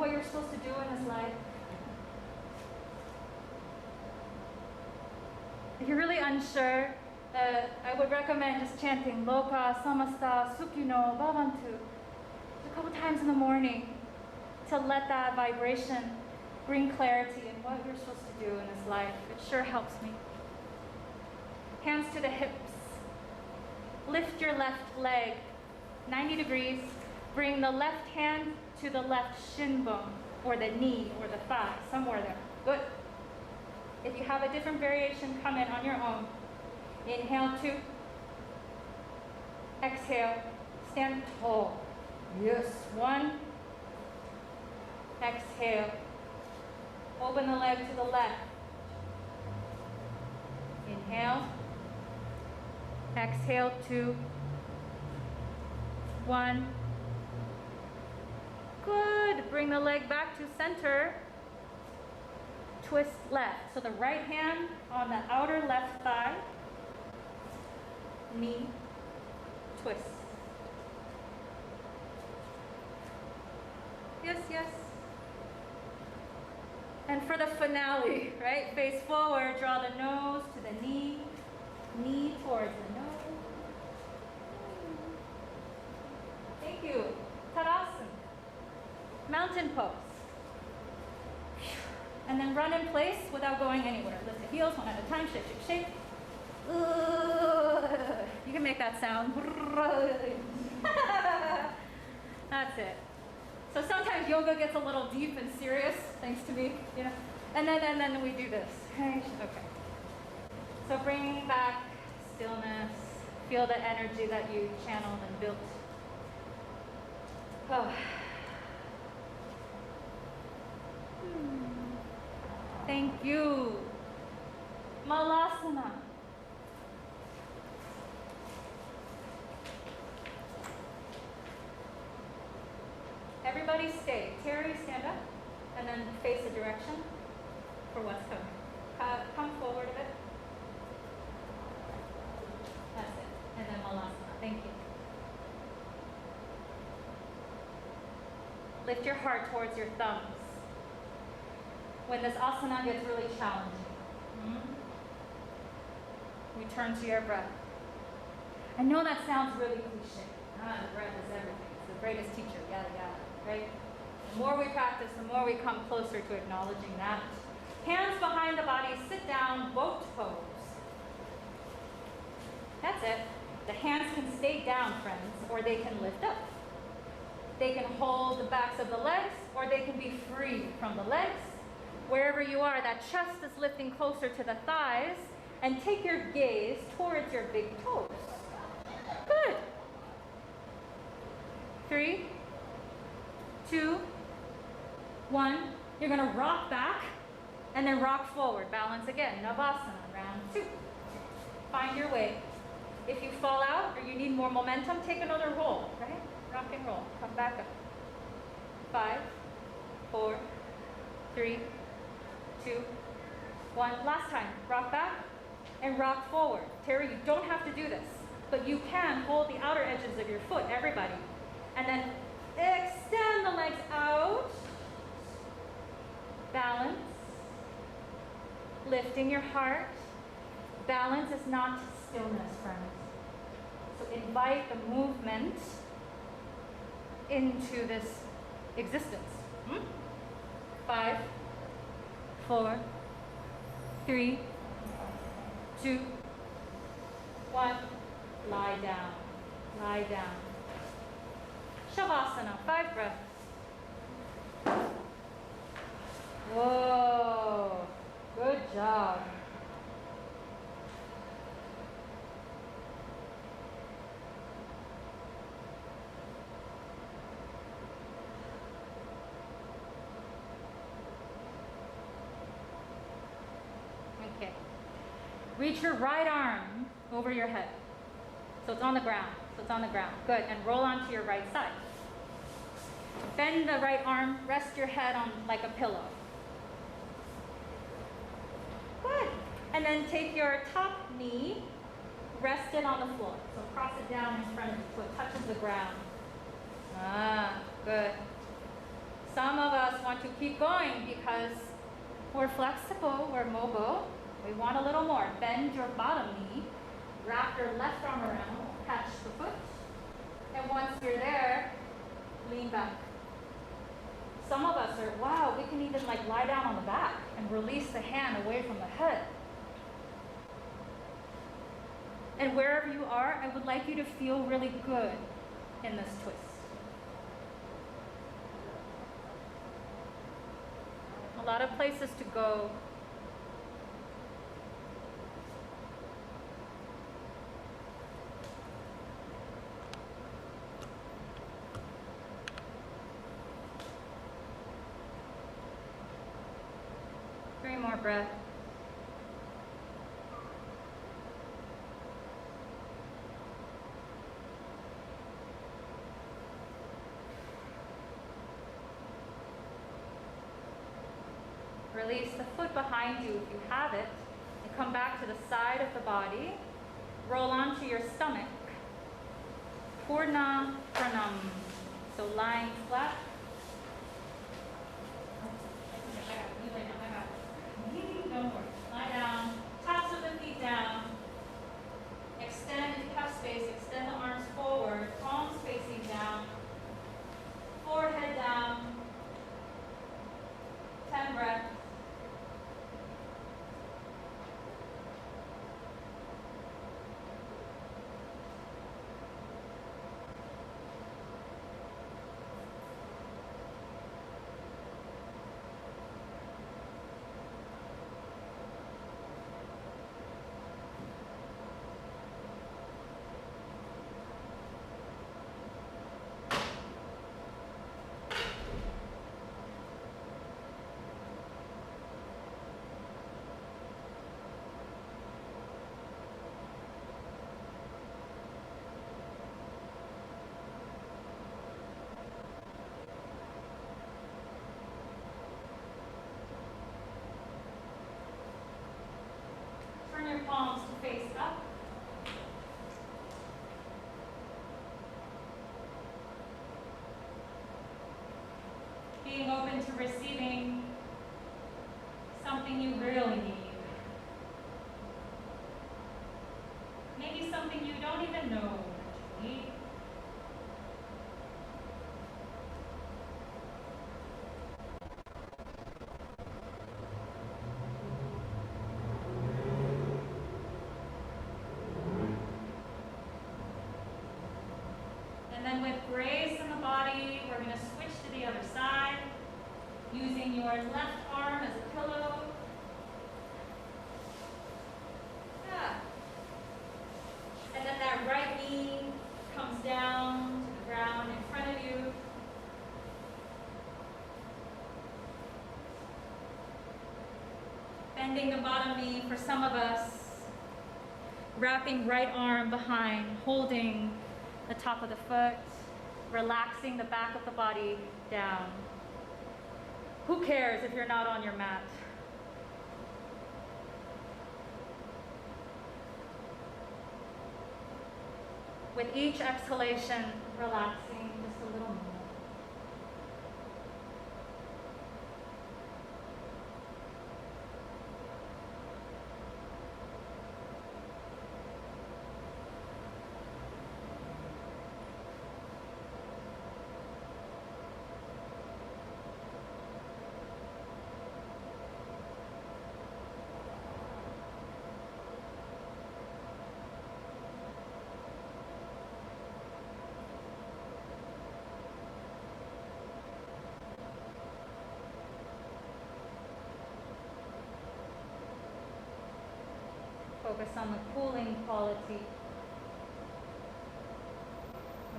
what you're supposed to do in this life? If you're really unsure, I would recommend just chanting Lokah Samastah Sukhino Bhavantu a couple times in the morning to let that vibration bring clarity in what you're supposed to do in this life. It sure helps me. Hands to the hips. Lift your left leg 90 degrees. Bring the left hand to the left shin bone, or the knee, or the thigh, somewhere there. Good. If you have a different variation, come in on your own. Inhale, 2. Exhale, stand tall. Yes, 1. Exhale. Open the leg to the left. Inhale. Exhale, 2. 1. Good. Bring the leg back to center. Twist left. So the right hand on the outer left thigh. Knee. Twist. Yes, yes. And for the finale, right? Face forward, draw the nose to the knee. Knee towards the nose. Thank you. Tadasana. Mountain pose. And then run in place without going anywhere. Lift the heels one at a time. Shake, shake, shake. You can make that sound. That's it. So sometimes yoga gets a little deep and serious, thanks to me, you know. And then we do this. Okay. So bring back stillness. Feel the energy that you channeled and built. Oh. Thank you. Malasana. Everybody stay. Terry, stand up and then face a direction for what's coming. Come forward a bit. That's it. And then Malasana. Thank you. Lift your heart towards your thumbs. When this asana gets really challenging, return to your breath. I know that sounds really cliche. The breath is everything. It's the greatest teacher, yada yada, right? The more we practice, the more we come closer to acknowledging that. Hands behind the body, sit down, boat pose. That's it. The hands can stay down, friends, or they can lift up. They can hold the backs of the legs, or they can be free from the legs. Wherever you are, that chest is lifting closer to the thighs, and take your gaze towards your big toes. Good. 3, 2, 1. You're going to rock back, and then rock forward. Balance again. Navasana, round 2. Find your way. If you fall out or you need more momentum, take another roll, right? Rock and roll. Come back up. 5, 4, 3, 2, 1. Last time. Rock back and rock forward. Terry, you don't have to do this, but you can hold the outer edges of your foot, everybody. And then extend the legs out. Balance. Lifting your heart. Balance is not stillness, friends. So invite the movement into this existence. 5, 4, 3, 2, 1. Lie down. Lie down. Shavasana. 5 breaths. Whoa. Good job. Okay. Reach your right arm over your head. So it's on the ground. So it's on the ground. Good. And roll onto your right side. Bend the right arm. Rest your head on like a pillow. Good. And then take your top knee, rest it on the floor. So cross it down in front of you so it touches the ground. Ah, good. some of us want to keep going because we're flexible, we're mobile. We want a little more. Bend your bottom knee, wrap your left arm around, catch the foot, and once you're there, lean back. Some of us are, wow, we can even like lie down on the back and release the hand away from the head. And wherever you are, I would like you to feel really good in this twist. A lot of places to go. Three more breaths. Release the foot behind you if you have it, and come back to the side of the body. Roll onto your stomach. Purna Pranam. So lying flat. Don't worry. Lie down. Tops of the feet down. Extend calf space. Extend the arms forward. Palms facing down. Forehead down. 10 breaths. Turn your palms to face up. Being open to receiving something you really need. Maybe something you don't even know that you need. And then with grace in the body, we're going to switch to the other side, using your left arm as a pillow. Yeah. And then that right knee comes down to the ground in front of you. Bending the bottom knee for some of us. Wrapping right arm behind, holding the top of the foot, relaxing the back of the body down. Who cares if you're not on your mat? With each exhalation, relaxing just a little more. Focus on the cooling quality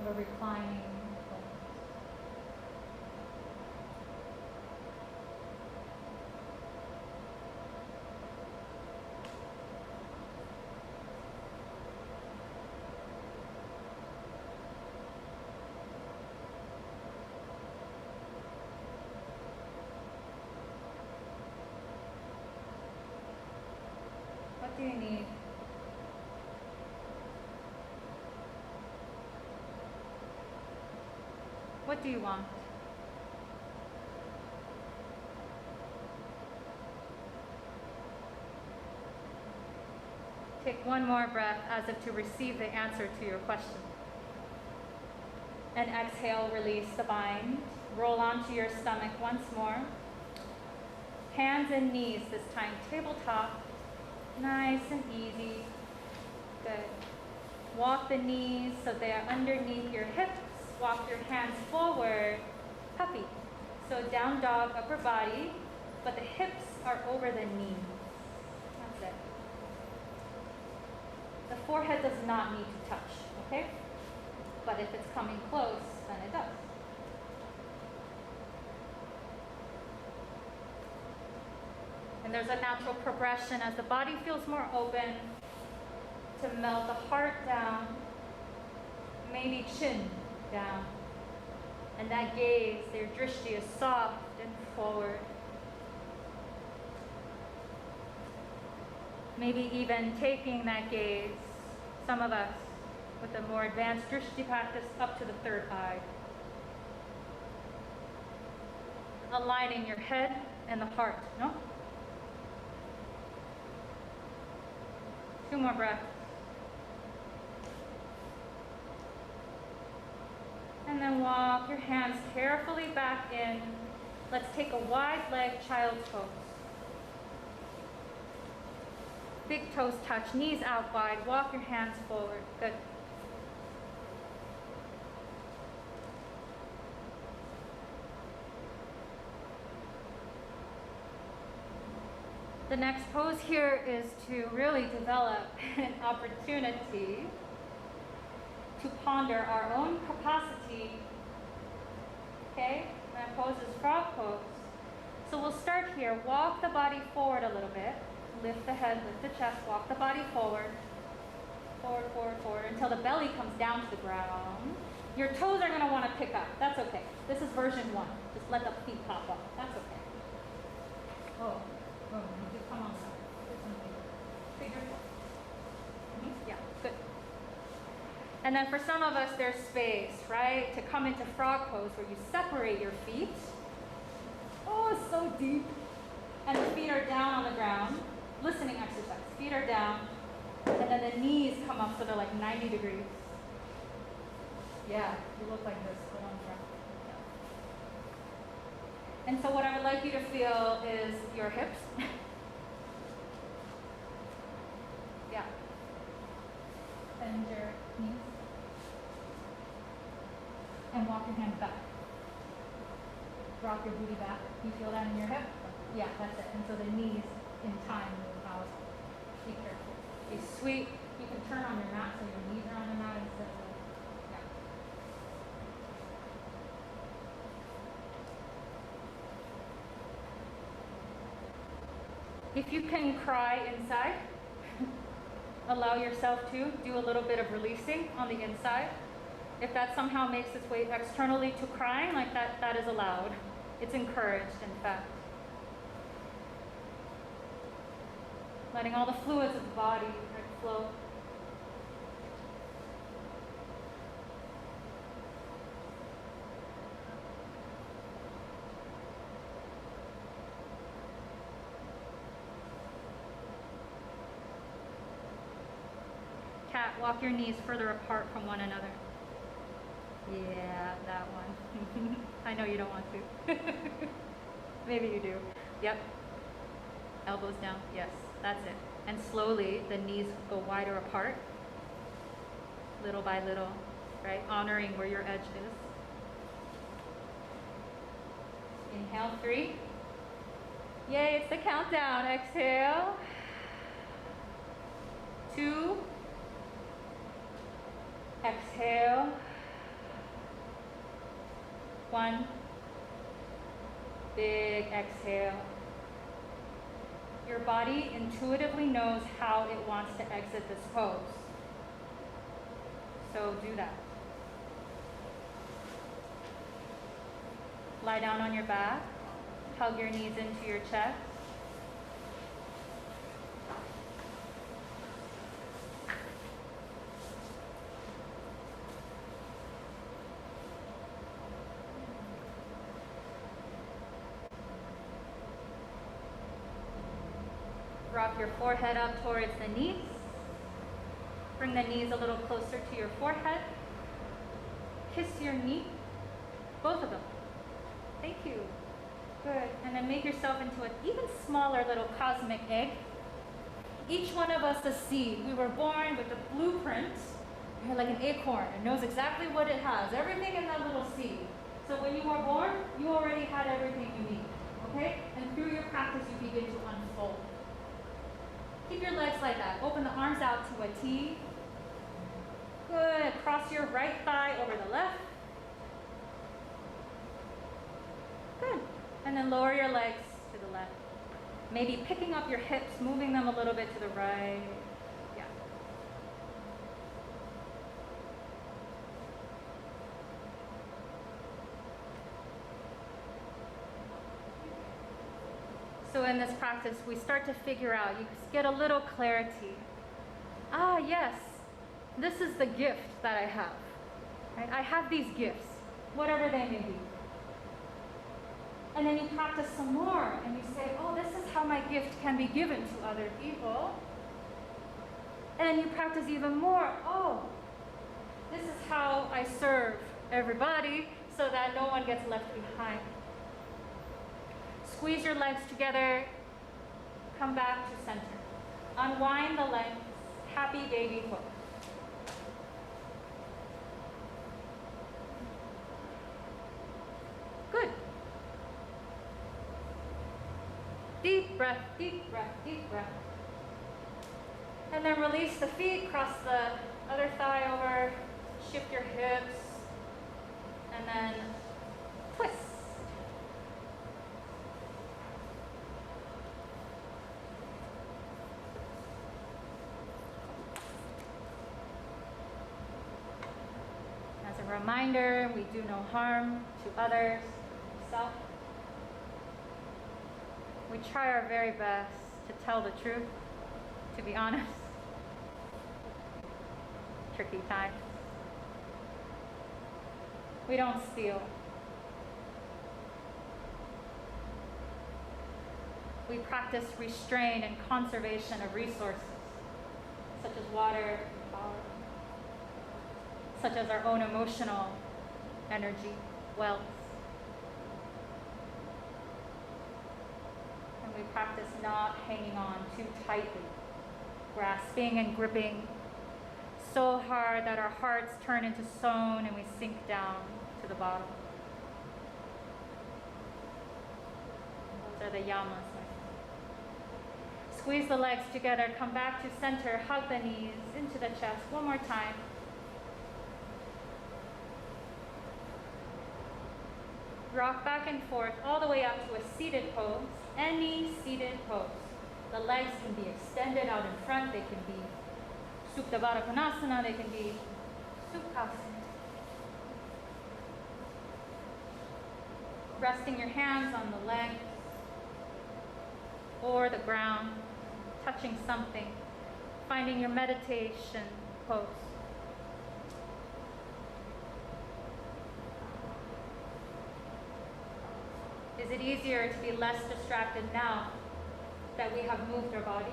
of a reclining place. What do you need? What do you want? Take one more breath as if to receive the answer to your question. And exhale, release the bind. Roll onto your stomach once more. Hands and knees, this time tabletop. Nice and easy. Good. Walk the knees so they are underneath your hips. Walk your hands forward. Puppy. So down dog, upper body, but the hips are over the knees. That's it. The forehead does not need to touch, okay? But if it's coming close, then it does. And there's a natural progression as the body feels more open to melt the heart down, maybe chin down. And that gaze, their drishti, is soft and forward. Maybe even taking that gaze, some of us, with a more advanced drishti practice, up to the third eye. Aligning your head and the heart, no? 2 more breaths. And then walk your hands carefully back in. Let's take a wide leg child's pose. Big toes touch, knees out wide. Walk your hands forward. Good. The next pose here is to really develop an opportunity to ponder our own capacity. Okay, that pose is frog pose. So we'll start here. Walk the body forward a little bit. Lift the head, lift the chest, walk the body forward. Forward, forward, forward, until the belly comes down to the ground. Your toes are going to want to pick up. That's okay. This is version 1. Just let the feet pop up. That's okay. Oh, you come on. Figure 4. Yeah, good. And then for some of us, there's space, right? To come into frog pose where you separate your feet. Oh, it's so deep. And the feet are down on the ground. Listening exercise. Feet are down. And then the knees come up so they're like 90 degrees. Yeah, you look like this. Hold on, yeah. And so what I would like you to feel is your hips. Yeah. Bend your knees. And walk your hands back. Rock your booty back. You feel that in your hip? Yeah, that's it. And so the knees in time move out. Be careful. Be sweet. You can turn on your mat so your knees are on the mat instead of yeah. If you can cry inside, allow yourself to do a little bit of releasing on the inside. If that somehow makes its way externally to crying, like that is allowed. It's encouraged, in fact. Letting all the fluids of the body flow. Cat, walk your knees further apart from one another. Yeah, that one. I know you don't want to. Maybe you do. Yep. Elbows down. Yes, that's it. And slowly the knees go wider apart. Little by little, right? Honoring where your edge is. Inhale, 3. Yay, it's the countdown. Exhale. 2. Exhale. 1. Big exhale. Your body intuitively knows how it wants to exit this pose. So do that. Lie down on your back. Hug your knees into your chest. Rock your forehead up towards the knees. Bring the knees a little closer to your forehead. Kiss your knee, both of them. Thank you. Good. And then make yourself into an even smaller little cosmic egg. Each one of us a seed. We were born with the blueprint. You're like an acorn. It knows exactly what it has. Everything in that little seed. So when you were born, you already had everything you need. Okay? And through your practice, you begin to unfold. Keep your legs like that. Open the arms out to a T. Good. Cross your right thigh over the left. Good. And then lower your legs to the left. Maybe picking up your hips, moving them a little bit to the right. Yeah. So in this practice, we start to figure out, you get a little clarity. Ah, yes, this is the gift that I have. Right? I have these gifts, whatever they may be. And then you practice some more and you say, oh, this is how my gift can be given to other people. And then you practice even more. Oh, this is how I serve everybody so that no one gets left behind. Squeeze your legs together. Come back to center. Unwind the legs. Happy baby pose. Good. Deep breath, deep breath, deep breath. And then release the feet, cross the other thigh over, shift your hips, and then twist. As a reminder, we do no harm to others, self. We try our very best to tell the truth, to be honest. Tricky times. We don't steal. We practice restraint and conservation of resources, such as water, power, such as our own emotional energy, wealth. And we practice not hanging on too tightly, grasping and gripping so hard that our hearts turn into stone and we sink down to the bottom. Those are the yamas. Squeeze the legs together, come back to center, hug the knees into the chest. One more time. Rock back and forth all the way up to a seated pose, any seated pose. The legs can be extended out in front, they can be Supta Baddha Konasana, they can be Sukhasana. Resting your hands on the legs or the ground, touching something, finding your meditation pose. Is it easier to be less distracted now that we have moved our bodies?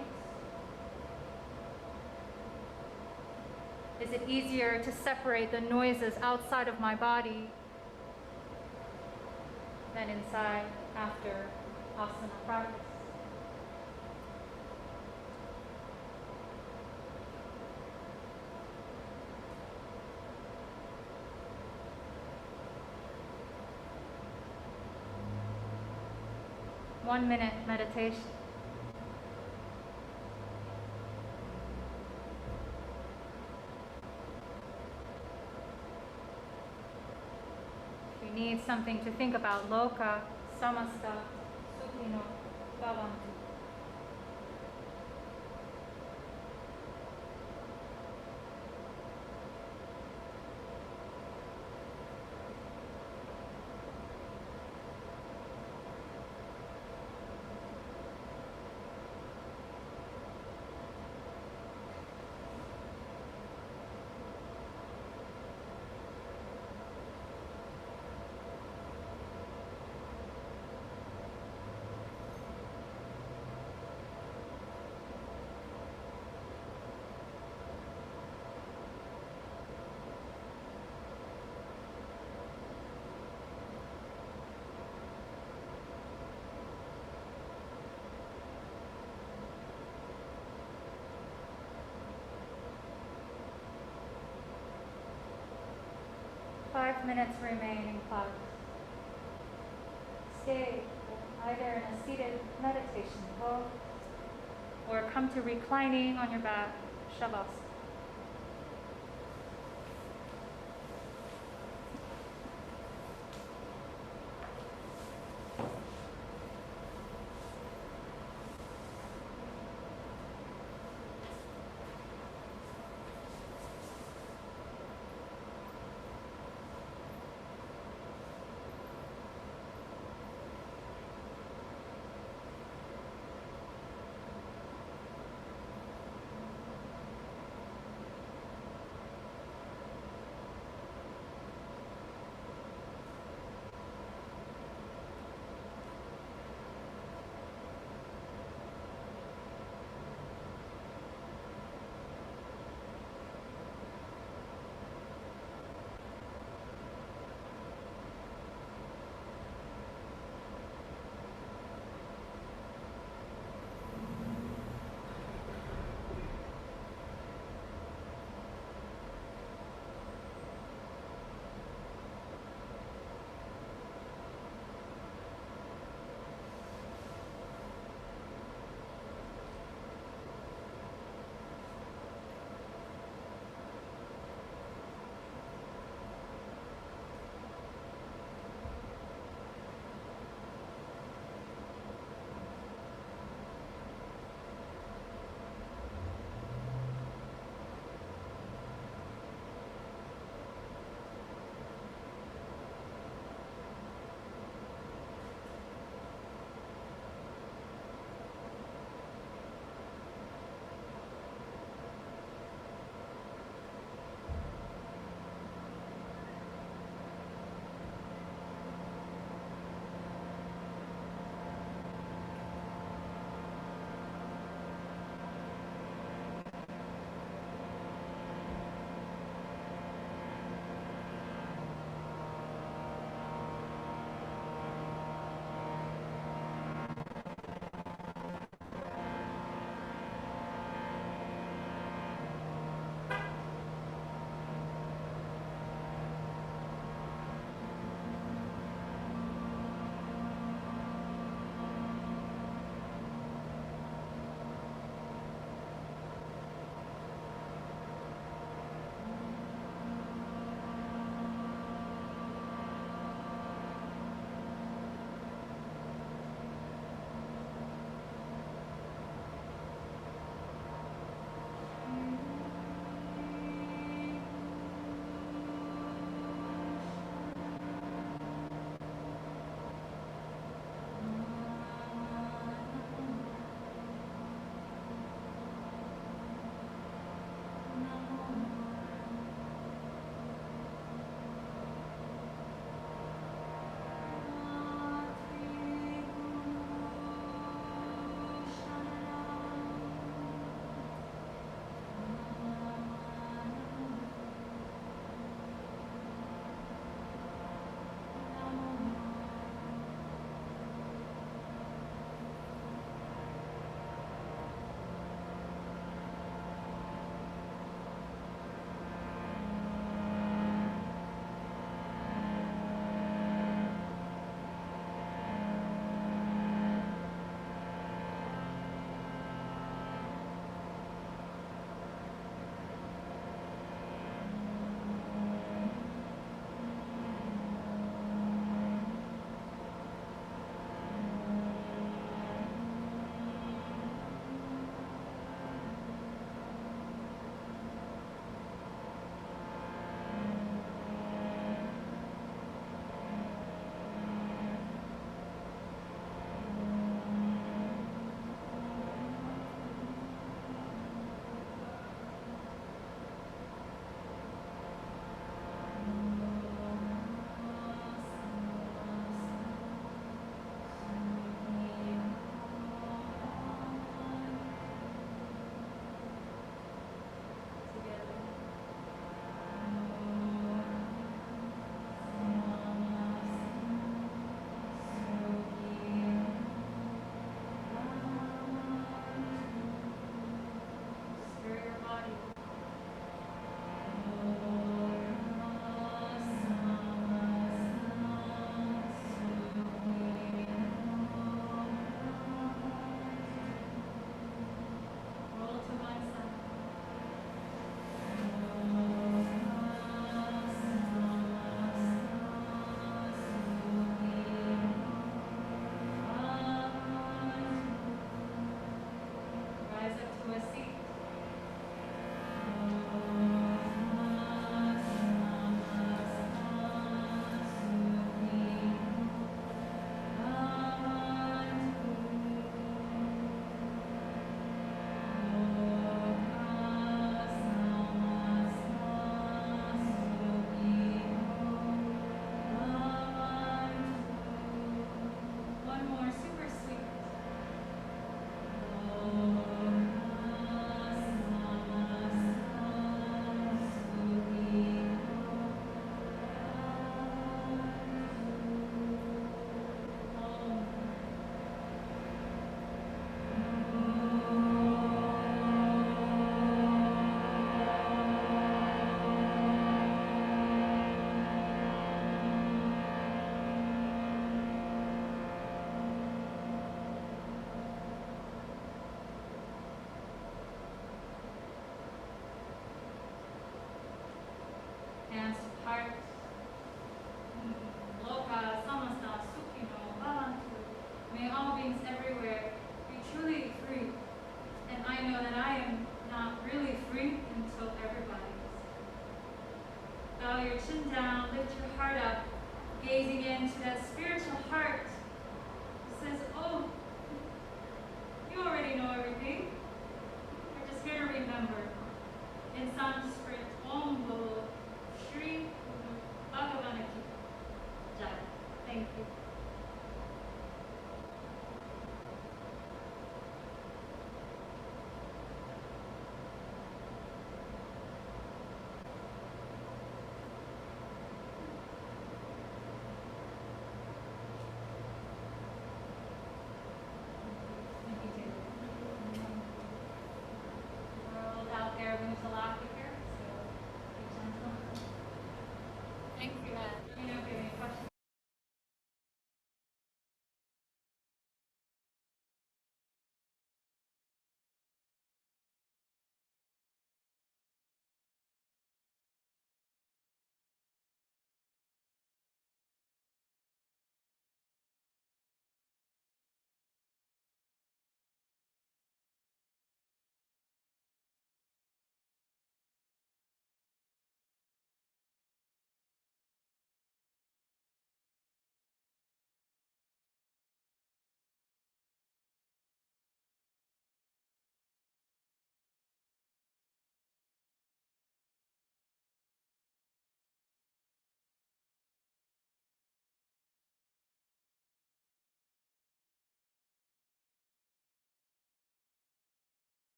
Is it easier to separate the noises outside of my body than inside after asana practice? One minute meditation. If you need something to think about, Lokah Samastah Sukhino Bhavantu. 5 minutes remain in class. Stay either in a seated meditation pose or come to reclining on your back, Shavasana.